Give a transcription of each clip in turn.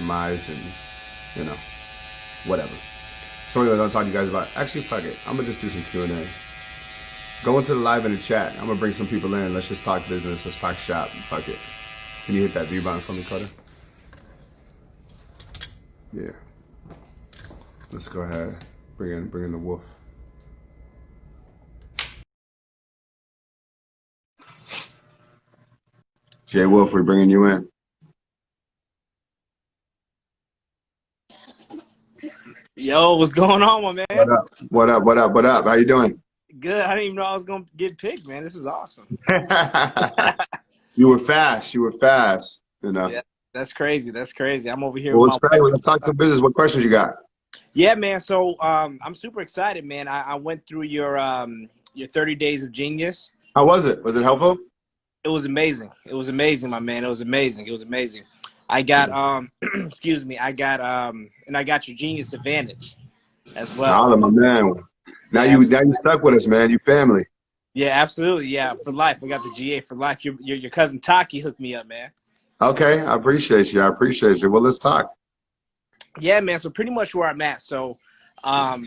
summize and, you know, whatever. So anyways, I'll talk to you guys about, actually, fuck it. I'm going to just do some Q&A. Go into the live in the chat. I'm going to bring some people in. Let's just talk business. Let's talk shop. Fuck it. Can you hit that V button for me, Cutter? Yeah. Let's go ahead. Bring in the wolf. Jay Wolf, we're bringing you in. Yo, what's going on, my man? What up? What up? What up? What up? How you doing? Good. I didn't even know I was gonna get picked, man. This is awesome. You were fast. You were fast. You know. Yeah, that's crazy. That's crazy. I'm over here Well, with let's my wife. let's talk some business. What questions you got? Yeah, man. So I'm super excited, man. I went through your 30 days of genius. How was it? Was it helpful? It was amazing. It was amazing, my man. It was amazing. It was amazing. I got excuse me, and I got your genius advantage as well. Holla, my man. Now Yeah, you stuck with us, man. You family. yeah, absolutely. Yeah, for life. I got the GA for life. Your cousin Taki hooked me up, man. Okay, I appreciate you. I appreciate you. Well, let's talk. Yeah, man. So pretty much where I'm at. So I'm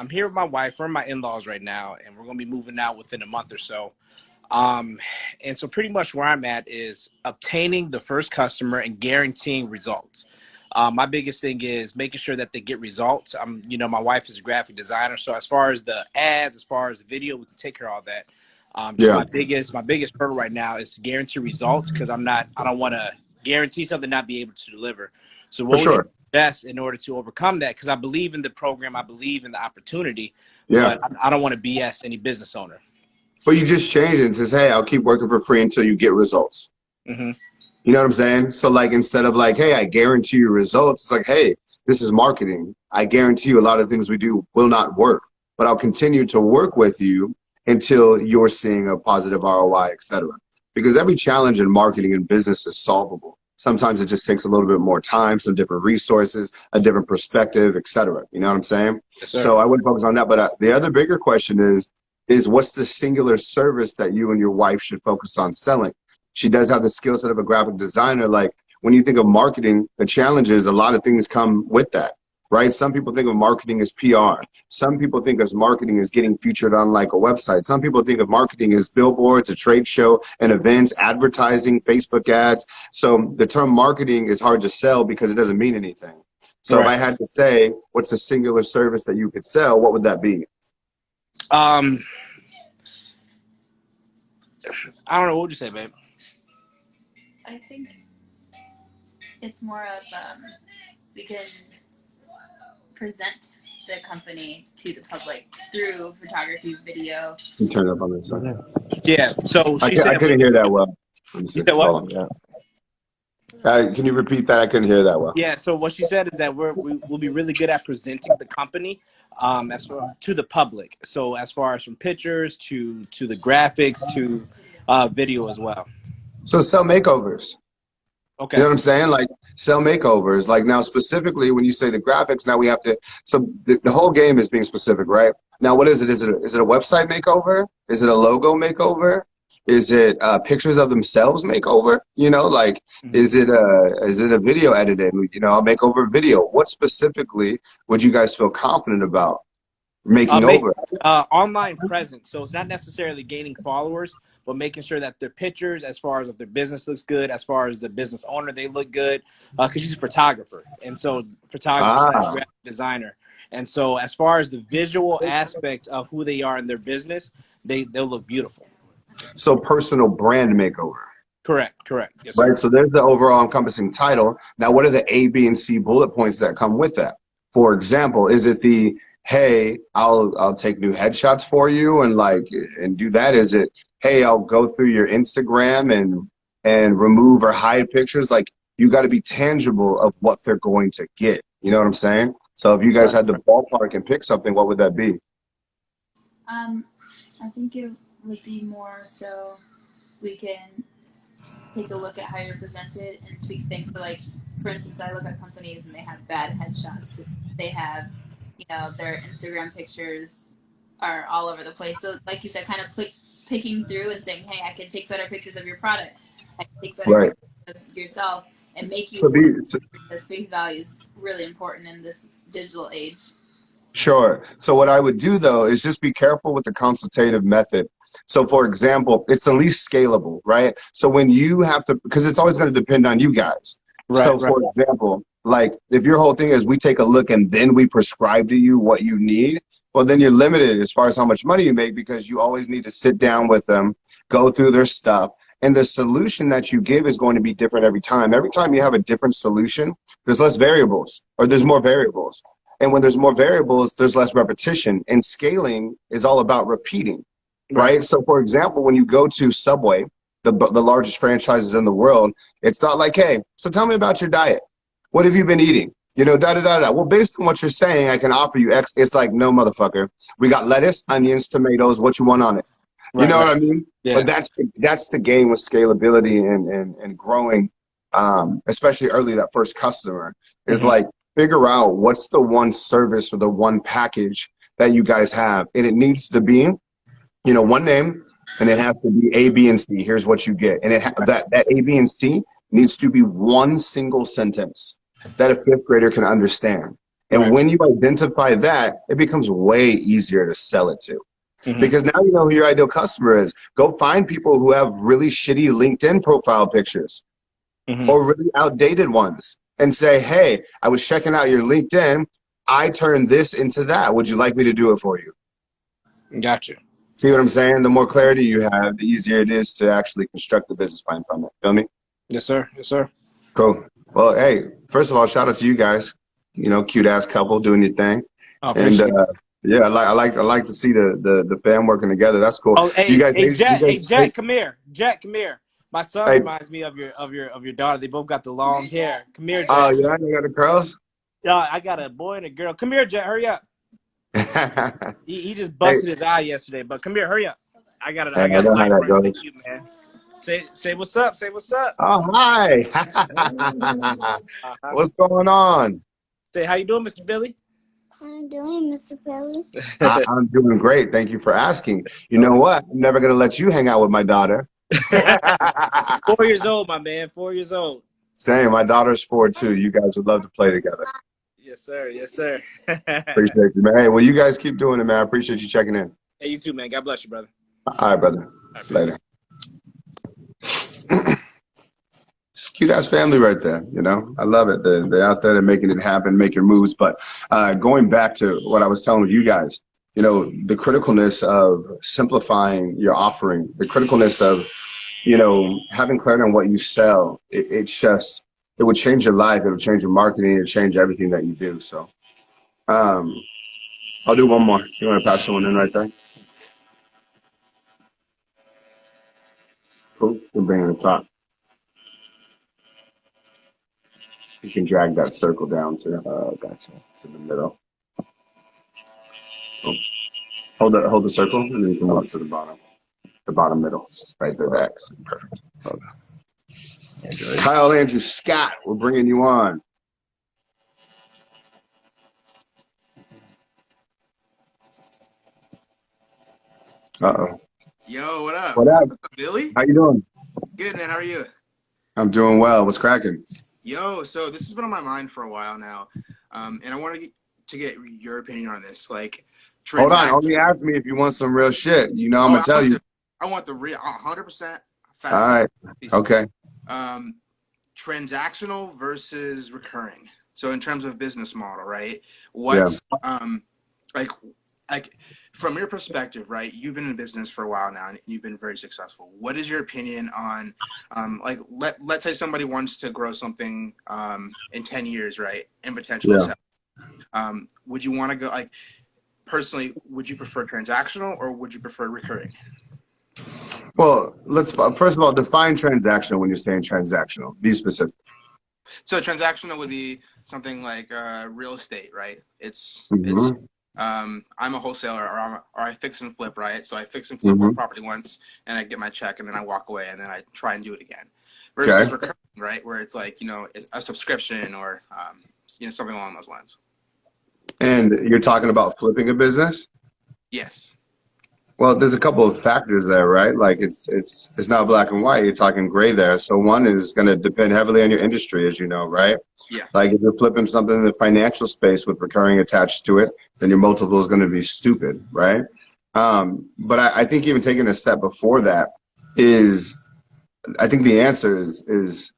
here with my wife. We're in my in-laws right now, and we're gonna be moving out within a month or so. And so pretty much where I'm at is obtaining the first customer and guaranteeing results. My biggest thing is making sure that they get results. My wife is a graphic designer, so as far as the ads, as far as the video, we can take care of all that. Just Yeah, my biggest hurdle right now is to guarantee results because I don't want to guarantee something not be able to deliver. So for what would you sure. suggest in order to overcome that? Because I believe in the program, I believe in the opportunity, Yeah. but I don't want to BS any business owner. But you just change it and says, hey, I'll keep working for free until you get results. Hmm. You know what I'm saying? So like instead of like, hey, I guarantee you results, it's like, hey, this is marketing. I guarantee you a lot of things we do will not work, but I'll continue to work with you until you're seeing a positive ROI, et cetera. Because every challenge in marketing and business is solvable. Sometimes it just takes a little bit more time, some different resources, a different perspective, et cetera. You know what I'm saying? Yes, sir. So I wouldn't focus on that. But the other bigger question is what's the singular service that you and your wife should focus on selling? She does have the skill set of a graphic designer. Like when you think of marketing, the challenge is a lot of things come with that, right? Some people think of marketing as PR. Some people think of marketing as getting featured on like a website. Some people think of marketing as billboards, a trade show, and events, advertising, Facebook ads. So the term marketing is hard to sell because it doesn't mean anything. So if I Right. had to say, what's the singular service that you could sell, what would that be? Um, I don't know. What would you say, babe? I think it's more of we can present the company to the public through photography, video. You turn it up on this side. Yeah. So she I said, couldn't hear that well. Let me you see. said what? Hold on. Yeah. Can you repeat that? I couldn't hear that well. Yeah. So what she said is that we'll be really good at presenting the company, as far to the public. So as far as from pictures to the graphics to video as well. So sell makeovers. You know Okay. what I'm saying? Like sell makeovers. Like now specifically when you say the graphics, now we have to, so the whole game is being specific, right? Now what is it? Is it a website makeover? Is it a logo makeover? Is it pictures of themselves makeover? You know, like Mhm. is it a video editing? You know, a makeover video. What specifically would you guys feel confident about making Make over? online presence. So it's not necessarily gaining followers, but making sure that their pictures, as far as if their business looks good, as far as the business owner, they look good. Because she's a photographer, and so photographer slash Ah, graphic designer. And so as far as the visual aspect of who they are in their business, they'll look beautiful. so personal brand makeover. Correct. Correct. Yes, Right? sir. So there's the overall encompassing title. Now, what are the A, B, and C bullet points that come with that? For example, is it the, hey, I'll take new headshots for you and do that? Is it, hey, I'll go through your Instagram and remove or hide pictures? Like you got to be tangible of what they're going to get. You know what I'm saying? So if you guys Right. had to ballpark and pick something, what would that be? I think it would be more so we can take a look at how you're presented and tweak things. So, like, for instance, I look at companies and they have bad headshots. They have, their Instagram pictures are all over the place. So, like you said, kind of picking through and saying, hey, I can take better pictures of your products. I can take better Right. pictures of yourself and make you So work, the because face value is really important in this digital age. Sure. So what I would do though is just be careful with the consultative method. So for example, it's the least scalable, right? So when you have to, because it's always going to depend on you guys. Right, So right, for example, like if your whole thing is we take a look and then we prescribe to you what you need, well, then you're limited as far as how much money you make because you always need to sit down with them, go through their stuff. And the solution that you give is going to be different every time. Every time you have a different solution, there's less variables or there's more variables. And when there's more variables, there's less repetition. And scaling is all about repeating, right, right? So, for example, when you go to Subway, the largest franchises in the world, it's not like, hey, so tell me about your diet. What have you been eating? You know, da da da da. Well, based on what you're saying, I can offer you X. It's like, no, motherfucker. We got lettuce, onions, tomatoes. What you want on it? You right, know what right. I mean? Yeah. But that's the game with scalability and growing, especially early that first customer is Hmm. like figure out what's the one service or the one package that you guys have, and it needs to be one name, and it has to be A, B, and C. Here's what you get, and that A, B, and C needs to be one single sentence that a fifth grader can understand. And Right. when you identify that, it becomes way easier to sell it to. Hmm. Because now you know who your ideal customer is. Go find people who have really shitty LinkedIn profile pictures Hmm. or really outdated ones and say, hey, I was checking out your LinkedIn. I turned this into that. Would you like me to do it for you? Gotcha. See what I'm saying? The more clarity you have, the easier it is to actually construct the business plan from it. Feel me? Yes, sir. Yes, sir. Cool. Well, hey, first of all, shout out to you guys. You know, cute ass couple doing your thing. I And appreciate it. yeah, I like to see the fam working together. That's cool. Oh, Do you hey, guys? hey, You Jack, hey, guys? Jack, come here. Jack, come here. My son Hey, reminds me of your daughter. They both got the long hair. Come here, oh Jack. yeah, you got the curls. Yeah, I got a boy and a girl. Come here, Jack. Hurry up. Hey, He just hey, busted his eye yesterday, but come here, hurry up. I I got a know how light that right for goes. you, man. Say what's up. Say what's up. Oh, hi. Uh-huh. What's going on? Say how you doing, Mr. Billy? I'm doing, Mr. Pelly. I'm doing great. Thank you for asking. You No know problem. what? I'm never going to let you hang out with my daughter. 4 years old, my man. 4 years old. Same. My daughter's 4 too. You guys would love to play together. Yes, sir. Yes, sir. Appreciate you, man. Hey, well, you guys keep doing it, man. I appreciate you checking in. Hey, you too, man. God bless you, brother. All right, brother. All right, peace. Later. Cute ass family right there. You know, I love it. They're out there, they're making it happen, making moves. But going back to what I was telling you guys, you know, the criticalness of simplifying your offering, the criticalness of, having clarity on what you sell. It would change your life. It would change your marketing. It would change everything that you do. So um, I'll do one more. You want to pass someone in right there? Cool. We'll bring it to the top. You can drag that circle down gotcha, to the middle. Cool. Hold the circle, and then you can walk to the bottom middle, right there, the X. Perfect. Okay. Kyle Andrew Scott, we're bringing you on. Uh-oh. Yo, what up? What up? What's up, Billy? How you doing? Good, man. How are you? I'm doing well. What's cracking? Yo, so this has been on my mind for a while now, and I wanted to get your opinion on this. Like, Hold on. transaction. Only ask me if you want some real shit. You know I'm Oh, gonna tell you. I want the real, 100% All facts. right. Okay. Um, Transactional versus recurring. So in terms of business model, right? Yeah. What's like like from your perspective, right? You've been in business for a while now and you've been very successful. What is your opinion on like let's say somebody wants to grow something in 10 years, right? And potentially Yeah. sell. Would you want to go like personally, would you prefer transactional or would you prefer recurring? Well, let's first of all define transactional when you're saying transactional. Be specific. So transactional would be something like real estate, right? It's Mm-hmm. I'm a wholesaler or I fix and flip, right? So I fix and flip one Mm-hmm. property once and I get my check and then I walk away and then I try and do it again. Versus Okay. recurring, right? Where it's like, it's a subscription or something along those lines. And you're talking about flipping a business? Yes. Well, there's a couple of factors there, right? Like it's not black and white. You're talking gray there. So one is going to depend heavily on your industry, as you know, right? Yeah. Like if you're flipping something in the financial space with recurring attached to it, then your multiple is going to be stupid, right? But I think even taking a step before that is, I think the answer is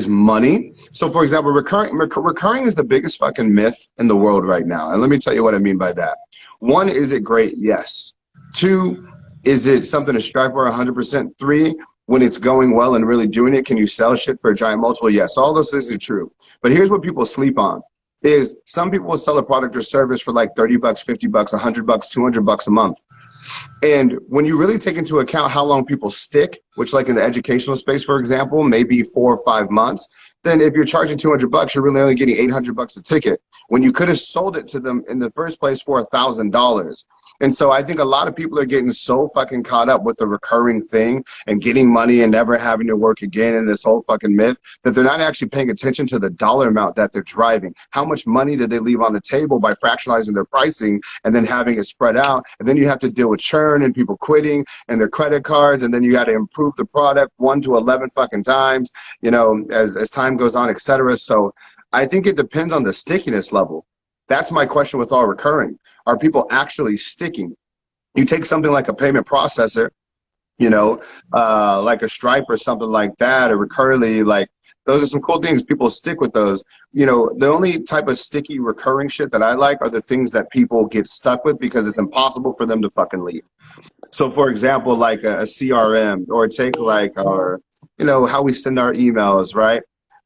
money. So for example, recurring is the biggest fucking myth in the world right now. And let me tell you what I mean by that. One, is it great? Yes. Two, is it something to strive for 100%? Three, when it's going well and really doing it, can you sell shit for a giant multiple? Yes. All those things are true. But here's what people sleep on is some people will sell a product or service for like 30 bucks, 50 bucks, 100 bucks, 200 bucks a month. And when you really take into account how long people stick, which like in the educational space, for example, maybe 4 or 5 months, then if you're charging 200 bucks, you're really only getting 800 bucks a ticket when you could have sold it to them in the first place for $1,000. And so I think a lot of people are getting so fucking caught up with the recurring thing and getting money and never having to work again in this whole fucking myth that they're not actually paying attention to the dollar amount that they're driving. How much money did they leave on the table by fractionalizing their pricing and then having it spread out? And then you have to deal with churn and people quitting and their credit cards. And then you got to improve the product 1 to 11 fucking times, you know, as time goes on, et cetera. So I think it depends on the stickiness level. That's my question with all recurring. Are people actually sticking? You take something like a payment processor, you know, like a Stripe or something like that, or Recurly, like those are some cool things. People stick with those. You know, the only type of sticky recurring shit that I like are the things that people get stuck with because it's impossible for them to fucking leave. So for example, like a CRM, or take like our, you know, how we send our emails, right?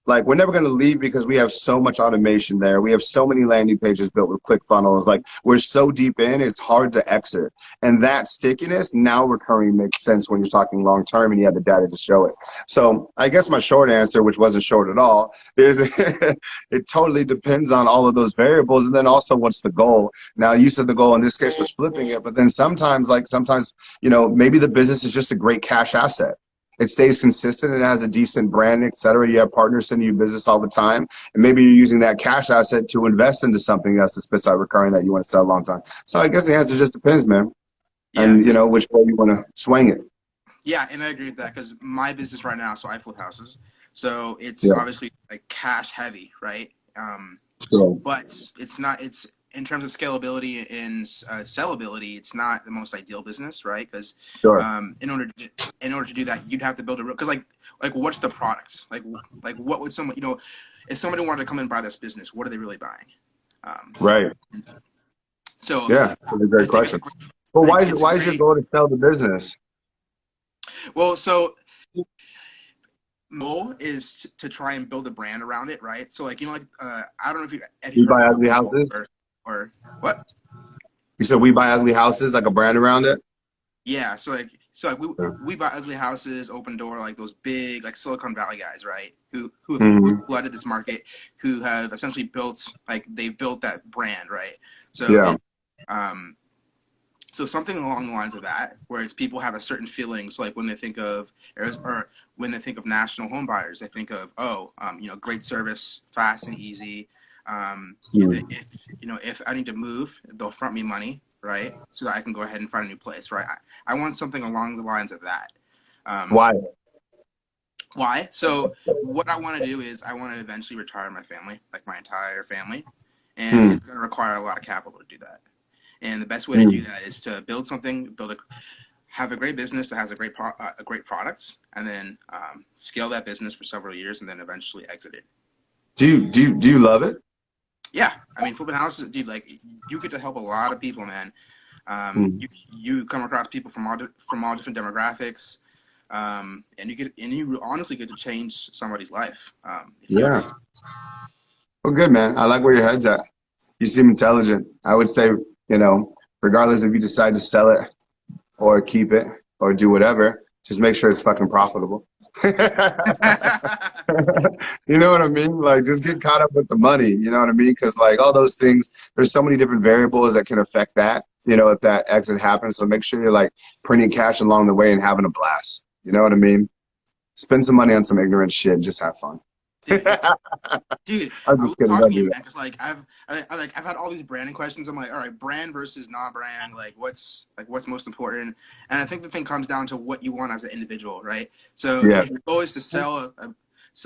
Like we're never going to leave because we have so much automation there. We have so many landing pages built with ClickFunnels. Like we're so deep in, it's hard to exit. And that stickiness, now recurring, makes sense when you're talking long term and you have the data to show it. So I guess my short answer, which wasn't short at all, is it totally depends on all of those variables. And then also what's the goal? Now you said the goal in this case was flipping it, but then sometimes, you know, maybe the business is just a great cash asset. It stays consistent, it has a decent brand, et cetera. You have partners sending you business all the time. And maybe you're using that cash asset to invest into something else that spits out recurring that you want to sell a long time. So I guess the answer just depends, man. Yeah. And you know, which way you want to swing it. Yeah, and I agree with that because my business right now, so I flip houses. So it's Yeah. obviously like cash heavy, right? So, But it's in terms of scalability and sellability, it's not the most ideal business, right? Because sure. in order to do that, you'd have to build a real, because like what's the product? Like what would someone, you know, if somebody wanted to come and buy this business, what are they really buying? Right. So Yeah. That's a I great think it's question. Well, like it's why is your great. goal to sell the business? Well, so goal is to try and build a brand around it, right? So like, you know, like I don't know if We you've heard buy of ugly Makeover houses? or what? You said we buy ugly houses, like a brand around it? Yeah, so like we buy ugly houses, open door, like those big like Silicon Valley guys, right? Who Mm-hmm. flooded this market, who have essentially they've built that brand, right? So Yeah. it so something along the lines of that, whereas people have a certain feeling. So like when they think of or when they think of national home buyers, they think of you know, great service, fast and easy. Mm. If I need to move, they'll front me money, right? So that I can go ahead and find a new place, right? I want something along the lines of that. Um, Why? why? So what I want to do is I want to eventually retire my family, like my entire family, and Mm. it's going to require a lot of capital to do that. And the best way to do Mm. that is to build something, have a great business that has a great products, and then scale that business for several years, and then eventually exit it. Do you love it? Yeah, I mean, flipping houses, dude. Like, you get to help a lot of people, man. Mm. You come across people from all different demographics, and you honestly get to change somebody's life. If you Yeah. Well, good, man. I like where your head's at. You seem intelligent. I would say, you know, regardless if you decide to sell it or keep it or do whatever, just make sure it's fucking profitable. You know what I mean? Like, just get caught up with the money. You know what I mean? Because, like, all those things, there's so many different variables that can affect that, you know, if that exit happens. So make sure you're, like, printing cash along the way and having a blast. You know what I mean? Spend some money on some ignorant shit and just have fun. Dude, dude, I'm I just was kidding. talking Don't to you, do man, because like I've had all these branding questions. I'm like, all right, brand versus non-brand, like what's most important? And I think the thing comes down to what you want as an individual, right? So that. if your goal is to sell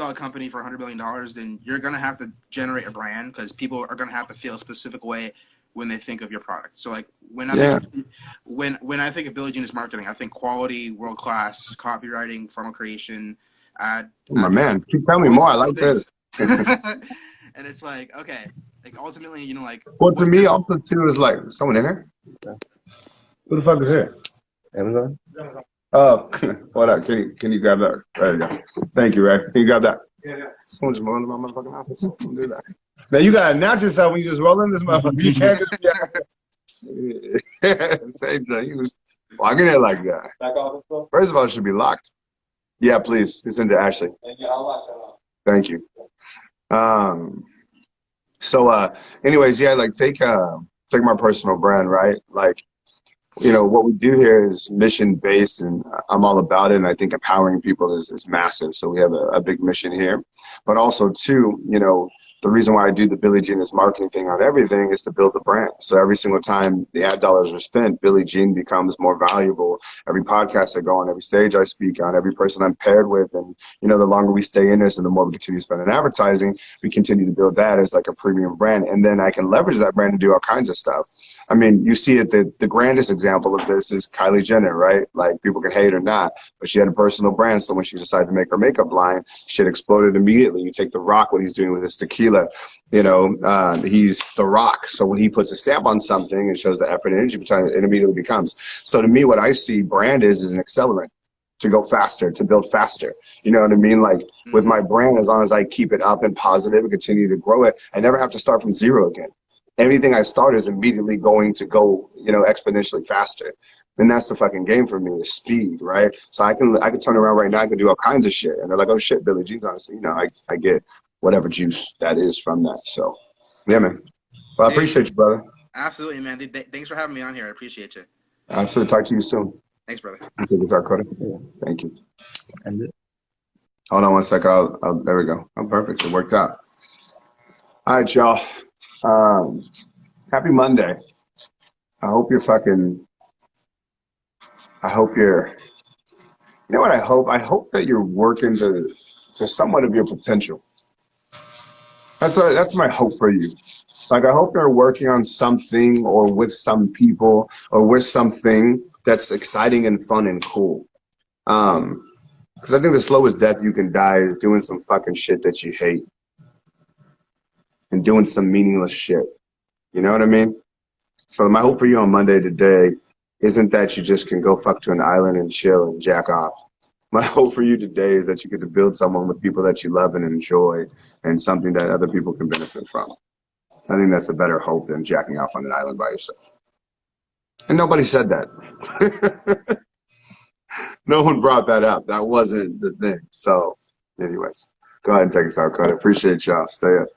a company for $100 million, then you're gonna have to generate a brand because people are gonna have to feel a specific way when they think of your product. So like when I think Yeah. of, when I think of Billie Jean's marketing, I think quality, world class, copywriting, funnel creation, ad Oh, my ad man. Keep telling me all more. I those like this. things. And it's like, okay, like ultimately, like Well, to what me, does also, too, is like, someone in here? Who the fuck is here? Amazon? Oh, what up? Can you grab that? There you go. Thank you, Ray. Can you grab that? Someone just rolled into my motherfucking office. Don't do that. Now, you got to announce yourself when you just roll in this motherfucker. You can't just be say that. You was walking in like that. First of all, it should be locked. Yeah, please. It's into Ashley. Thank you. Um, anyways, yeah, like take my personal brand, right? Like, what we do here is mission based, and I'm all about it. And I think empowering people is massive. So we have a big mission here, but also too, the reason why I do the Billie Jean is marketing thing on everything is to build the brand. So every single time the ad dollars are spent, Billie Jean becomes more valuable. Every podcast I go on, every stage I speak on, every person I'm paired with, and the longer we stay in this and the more we continue to spend in advertising, we continue to build that as like a premium brand. And then I can leverage that brand to do all kinds of stuff. I mean, you see it, the grandest example of this is Kylie Jenner, right? Like, people can hate or not, but she had a personal brand. So when she decided to make her makeup line, shit exploded immediately. You take The Rock, what he's doing with his tequila, he's The Rock. So when he puts a stamp on something and shows the effort and energy behind it, it immediately becomes. So to me, what I see brand is an accelerant to go faster, to build faster. You know what I mean? Like, with my brand, as long as I keep it up and positive and continue to grow it, I never have to start from zero again. Everything I start is immediately going to go, exponentially faster. And that's the fucking game for me, is speed, right? So I can turn around right now, I can do all kinds of shit. And they're like, oh shit, Billie Jean's on it. So, I get whatever juice that is from that. So, yeah, man. Well, I Hey, appreciate you, brother. absolutely, man. Thanks for having me on here. I appreciate you. I'll talk to you soon. Thanks, brother. Okay, this is our code. Yeah, thank you. Hold on one sec. There we go. Oh, perfect. It worked out. All right, y'all. Happy Monday. I hope you're, what I hope? I hope that you're working to somewhat of your potential. That's my hope for you. Like, I hope you're working on something or with some people or with something that's exciting and fun and cool. Because I think the slowest death you can die is doing some fucking shit that you hate and doing some meaningless shit. You know what I mean? So my hope for you on Monday today isn't that you just can go fuck to an island and chill and jack off. My hope for you today is that you get to build someone with people that you love and enjoy and something that other people can benefit from. I think that's a better hope than jacking off on an island by yourself. And nobody said that. No one brought that up. That wasn't the thing. So, anyways, go ahead and take us out, Cody. Appreciate y'all. Stay up.